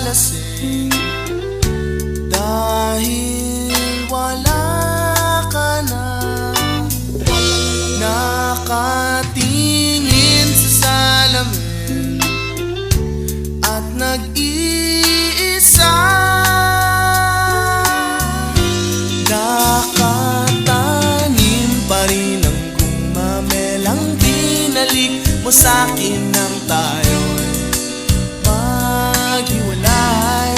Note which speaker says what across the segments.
Speaker 1: nalasing dahil wala ka na. Nakatingin sa salamin at nag-iisa. Nakatanim pa rin ang gumamelang binalik mo sa'kin nang tayo'y maghiwalay.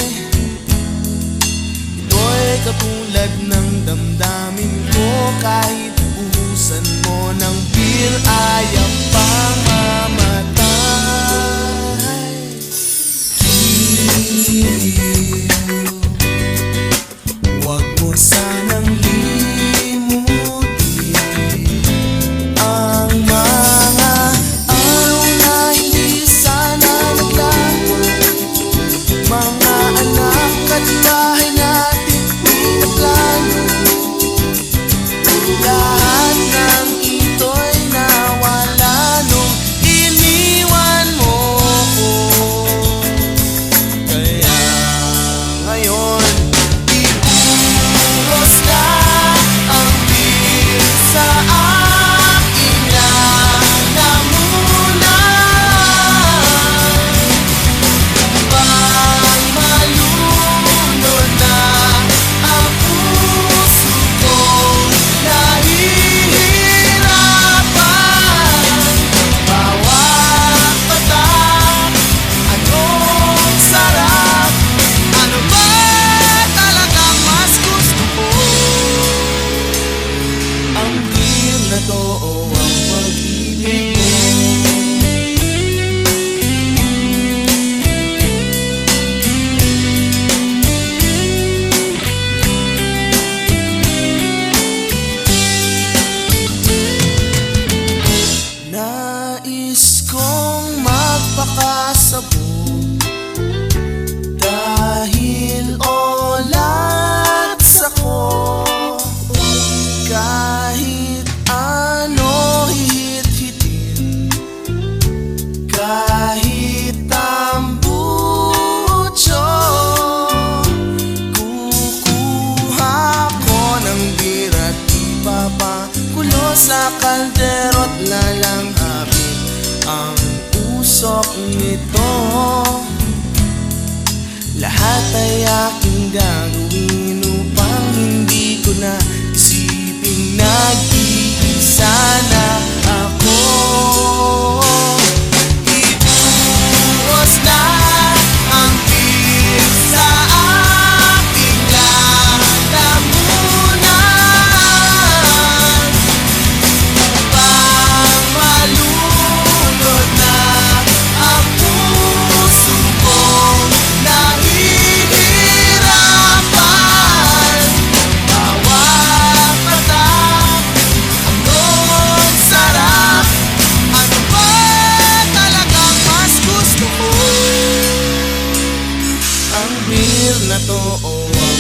Speaker 1: Ito'y katulad ng damdamin ko, kahit uhusan mo ng beer ayaw pang mamatay. Huwag mo sanang limutin ang mga araw na hindi sana naglaho, mga anak at bahay natin pinaplano. Lahat ng ito'y nawala nung iniwan mo ko. Kaya ngayon ibuhos na ang beer sa aking lalamunan. Pang malunod na ang puso kong nahihirapan. Bawat patak, anong sarap. Ano ba talagang mas gusto mo? Ang beer na to o ang pag-ibig mo? Nais kong magpakasabog dahil olats ako. Kahit ano hihit-hitin, kahit tambucho, kukuha ko ng beer at ipapakulo sa kalderot. Lalanghapin ang usok nito. Lahat ay aking gagawin upang hindi ko na isiping nag-iisa na ako. Ibuhos na ang beer sa aking lalamunan. Pang malunod na ang puso kong nahihirapan. Bawat patak, anong sarap. Ano ba talagang mas gusto mo? Ang beer na to o ang